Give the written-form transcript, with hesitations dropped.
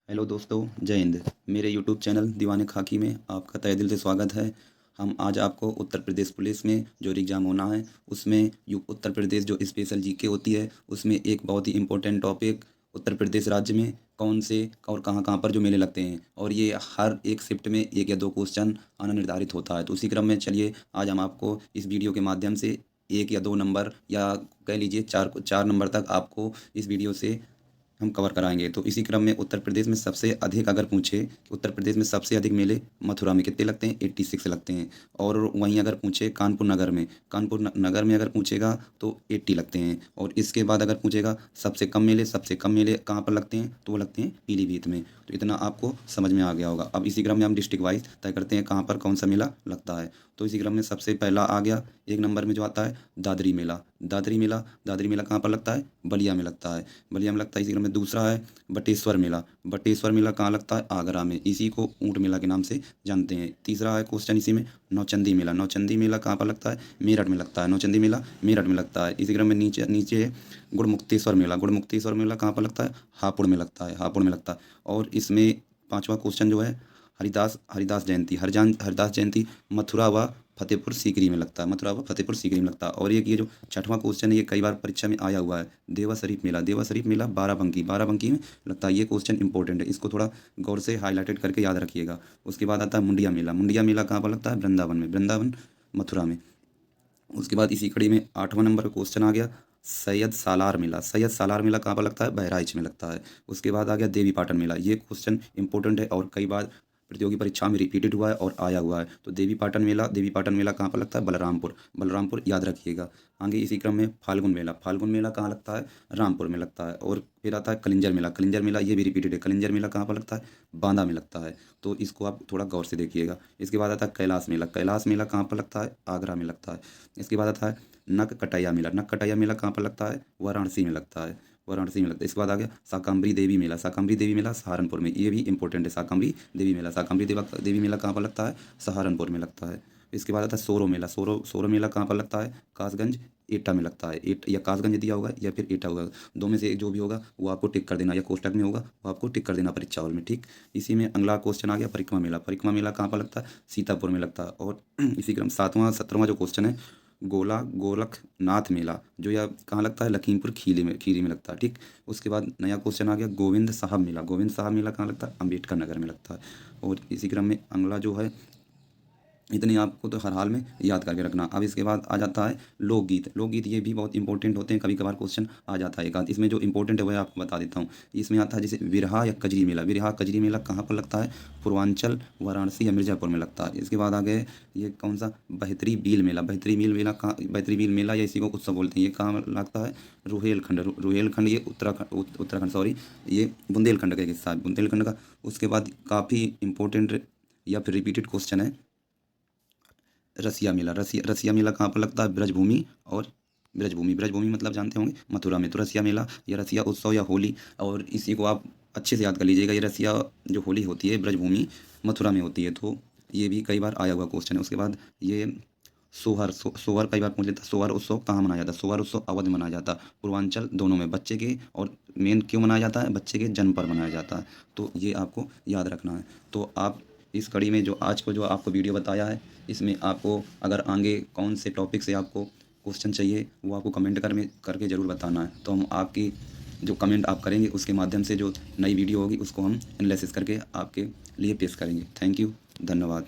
Hello दोस्तों, जय हिंद। मेरे यूट्यूब चैनल दीवाने खाकी में आपका तहे दिल से स्वागत है। हम आज आपको उत्तर प्रदेश पुलिस में जो एग्ज़ाम होना है उसमें उत्तर प्रदेश जो स्पेशल जीके होती है उसमें एक बहुत ही इम्पोर्टेंट टॉपिक उत्तर प्रदेश राज्य में कौन से और कहाँ-कहाँ पर जो मेले लगते हैं और ये हर एक शिफ्ट में 1 या 2 क्वेश्चन आना निर्धारित होता है। तो उसी क्रम में चलिए आज हम आपको इस वीडियो के माध्यम से 1 या 2 नंबर या कह लीजिए 4 नंबर तक आपको इस वीडियो से हम कवर कराएंगे। तो इसी क्रम में उत्तर प्रदेश में सबसे अधिक अगर पूछे उत्तर प्रदेश में सबसे अधिक मेले मथुरा में कितने लगते हैं? 86 लगते हैं। और वहीं अगर पूछे कानपुर नगर में अगर पूछेगा तो 80 लगते हैं। और इसके बाद अगर पूछेगा सबसे कम मेले कहाँ पर लगते हैं तो वो लगते हैं पीलीभीत में। तो इतना आपको समझ में आ गया होगा। अब इसी क्रम में हम डिस्ट्रिक्ट वाइज तय करते हैं कहाँ पर कौन सा मेला लगता है। तो इसी क्रम में सबसे पहला आ गया 1 नंबर में जो आता है दादरी मेला कहाँ पर लगता है? बलिया में लगता है। बलिया में लगता है। इसी क्रम में दूसरा है बटेश्वर मेला कहाँ लगता है? आगरा में। इसी को ऊँट मेला के नाम से जानते हैं। तीसरा है क्वेश्चन इसी में नौचंदी मेला कहाँ पर लगता है? मेरठ में लगता है। नौचंदी मेला मेरठ में लगता है। इसी क्रम में नीचे नीचे है गुड़मुक्तेश्वर मेला कहाँ पर लगता है? हापुड़ में लगता है। और इसमें पाँचवा क्वेश्चन जो है हरिदास जयंती मथुरा व फतेहपुर सीकरी में लगता है। और एक ये जो छठवां क्वेश्चन है ये कई बार परीक्षा में आया हुआ है। देवा शरीफ मेला बाराबंकी में लगता है। ये क्वेश्चन इंपॉर्टेंट है, इसको थोड़ा गौर से हाईलाइटेड करके याद रखिएगा। उसके बाद आता है मुंडिया मेला कहाँ पर लगता है? वृंदावन मथुरा में। उसके बाद इसी कड़ी में 8वां नंबर का क्वेश्चन आ गया सैयद सालार मेला कहाँ पर लगता है? बहराइच में लगता है। उसके बाद आ गया देवी पाटन मेला। ये क्वेश्चन इंपॉर्टेंट है और कई बार प्रतियोगी परीक्षा में रिपीटेड हुआ है और आया हुआ है। तो देवी पाटन मेला कहाँ पर लगता है? बलरामपुर याद रखिएगा। आगे इसी क्रम में फाल्गुन मेला कहाँ लगता है? रामपुर में लगता है। और फिर आता है कलिंजर मेला ये भी रिपीटेड है। कलिंजर मेला कहाँ पर लगता है? बांदा में लगता है। तो इसको आप थोड़ा गौर से देखिएगा। इसके बाद आता है कैलाश मेला कहाँ पर लगता है? आगरा में लगता है। इसके बाद आता है नककटैया मेला कहाँ पर लगता है? वाराणसी में लगता है। इसके बाद आ गया शाकंभरी देवी मेला सहारनपुर में। ये भी इंपॉर्टेंट है। शाकंभरी देवी मेला कहाँ पर लगता है? सहारनपुर में लगता है। इसके बाद आता है सोरो मेला कहाँ पर लगता है? कासगंज एटा में लगता है। या कासगंज दिया होगा या फिर एटा होगा, दो में से एक जो भी होगा वो आपको टिक कर देना, या कोष्टक में होगा वो आपको टिक कर देना परीक्षा हॉल में। ठीक, इसी में अगला क्वेश्चन आ गया परिक्रमा मेला कहाँ पर लगता है? सीतापुर में लगता है। और इसी क्रम 17वां जो क्वेश्चन है गोरखनाथ मेला जो यह कहाँ लगता है? लखीमपुर खीरी में लगता है। ठीक, उसके बाद नया क्वेश्चन आ गया गोविंद साहब मेला कहाँ लगता है? अम्बेडकर नगर में लगता है। और इसी क्रम में अगला जो है इतनी आपको तो हर हाल में याद करके रखना। अब इसके बाद आ जाता है लोकगीत ये भी बहुत इंपॉर्टेंट होते हैं। कभी कभार क्वेश्चन आ जाता है एक आध। इसमें जो इंपॉर्टेंट है वह आपको बता देता हूँ। इसमें आता है जैसे विरहा कजरी मेला कहाँ पर लगता है? पूर्वांचल वाराणसी या मिर्ज़ापुर में लगता है। इसके बाद आ गए ये कौन सा बहतरी बील मेला या इसी को उत्सव बोलते हैं। ये कहाँ लगता है? रुहेलखंड ये उत्तराखंड सॉरी, ये बुंदेलखंड का एक हिस्सा है, बुंदेलखंड का। उसके बाद काफ़ी इंपॉर्टेंट या फिर रिपीटेड क्वेश्चन है रसिया मेला कहाँ पर लगता है? ब्रजभूमि मतलब जानते होंगे मथुरा में। तो रसिया मेला या रसिया उत्सव या होली, और इसी को आप अच्छे से याद कर लीजिएगा। ये रसिया जो होली होती है ब्रजभूमि मथुरा में होती है। तो ये भी कई बार आया हुआ क्वेश्चन है। उसके बाद ये सोहर कई बार पूछ लेता है। सोहर उत्सव कहाँ मनाया जाता है? सोहर उत्सव अवध में मनाया जाता है, पूर्वांचल दोनों में। बच्चे के और मेन क्यों मनाया जाता है? बच्चे के जन्म पर मनाया जाता है। तो ये आपको याद रखना है। तो आप इस कड़ी में जो आज को जो आपको वीडियो बताया है इसमें आपको अगर आगे कौन से टॉपिक से आपको क्वेश्चन चाहिए वो आपको कमेंट करके ज़रूर बताना है। तो हम आपकी जो कमेंट आप करेंगे उसके माध्यम से जो नई वीडियो होगी उसको हम एनालिसिस करके आपके लिए पेश करेंगे। थैंक यू, धन्यवाद।